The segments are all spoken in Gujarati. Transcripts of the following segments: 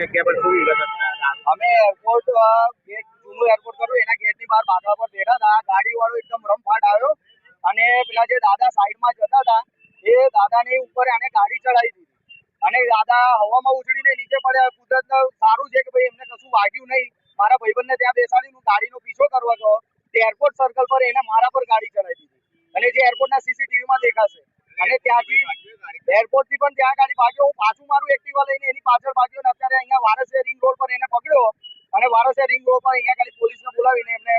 જગ્યા પર શું વિગત? અમે એરપોર્ટ ગેટ જૂનું એરપોર્ટ કરું એના ગેટની બહાર બાકડા પર બેઠા હતા. ગાડી વાળો એકદમ રમફાટ આવ્યો અને પેલા જે દાદા સાઈડમાં જતા હતા એ દાદાની ઉપર એને ગાડી ચડાવી દીધી અને દાદા હવામાં ઉછળીને નીચે પડ્યા. કુદરત સારું છે કે ભાઈ એમને કશું વાગ્યું નહીં. મારા ભાઈબંધને ત્યાં બેસાડીને ગાડીનો પીછો કરવો હતો તે એરપોર્ટ સર્કલ પર એને મારા પર ગાડી ચડાવી દીધી અને જે એરપોર્ટના સીસીટીવીમાં દેખાશે. અને ત્યાંથી એરપોર્ટ થી પણ ત્યાં ગાડી ભાગ્યો. હું પાછું મારું એક્ટિવા લઈને એની પાછળ ભાગ્યો ને અત્યારે અહીંયા વારસે રિંગ રોડ પર એને પકડ્યો અને વારસે રિંગ રોડ પર અહીંયા ખાલી પોલીસને બોલાવીને એમને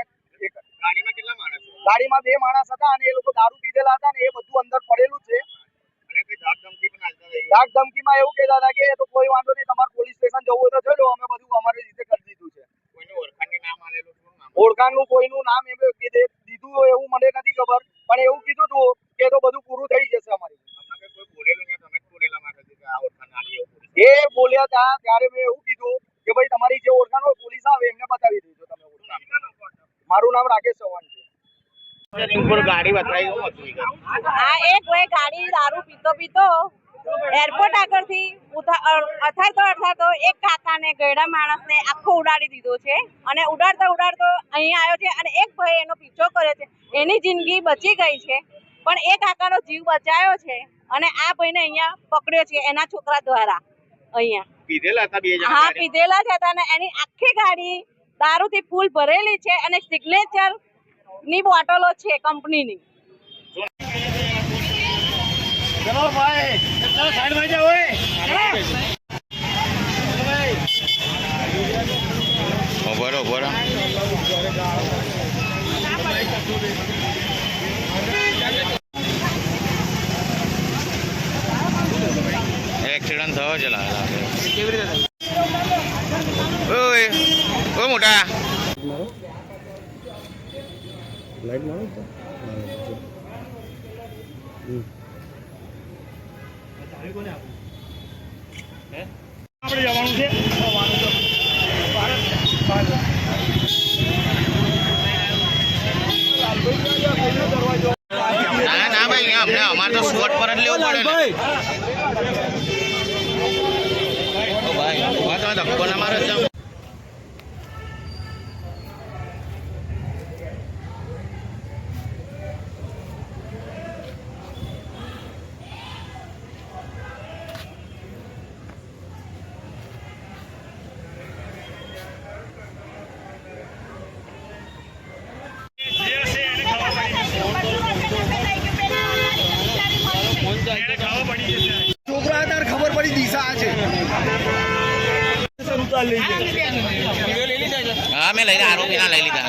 ગાડીમાં કેટલા માણસ? ગાડીમાં 2 માણસ હતા અને એ લોકો દારૂ પીધેલા હતા ને એ બધું અંદર પડેલું છે. અને કોઈ ધાક ધમકી પણ આલતા હતા. ધાક ધમકીમાં એવું કહેતા હતા કે તો કોઈ વાંધો નહીં, તમારે પોલીસ સ્ટેશન જવું હોય તો જજો, અમે બધું અમારી રીતે કરી દીધું છે. કોઈનું ઓળખાણનું નામ આલેલું છે? ઓળખાણનું કોઈનું નામ એમ દીધું હોય એવું મને નથી ખબર, પણ એવું કીધું હતું કે તો બધું પૂરું થઈ જશે અમારી. એ બોલ્યા હતા ત્યારે મેં એવું કીધું કે ભાઈ તમારી જે ઓળખાણ હોય પોલીસ આવે એમને બતાવી દેજો. તમે મારું નામ રાકેશ ચૌહાણ છે. ગાડી બતાવી હા, એક ભાઈ ગાડી દારૂ પીતો એરપોર્ટ આગળથી અથાડતો એક કાકાને ગયડા માણસને આખો ઉડાડી દીધો છે અને ઉડાડતો અહીંયા આવ્યો છે અને એક ભાઈ એનો પીછો કરે છે. એની જિંદગી બચી ગઈ છે પણ એ કાકાનો જીવ બચાયો છે અને આ ભાઈને અહીંયા પકડ્યો છે એના છોકરા દ્વારા. અહીંયા પીધેલા હતા 2 જણા? હા, પીધેલા જ હતા અને એની આખી ગાડી દારૂથી ફૂલ ભરેલી છે અને સિગ્નેચર ની બોટલો છે કંપનીની. ચલો ભાઈ, ચલો સાઈડમાં જાઓ. બરોબર. એક્સિડન્ટ થયો છે કેવી રીતે? ઓય મોટા લાઈટ મારો તો આપણે જવાનું છે. ના ભાઈ, અમને અમારે તો સ્પોટ પર જ લેવું પડે ભાઈ. ધક્કો ના મારે જાવ. છોકરા તાર ખબર પડી દિશા છે. હા, મેં લઈને આરોપી ના લઈ લીધા.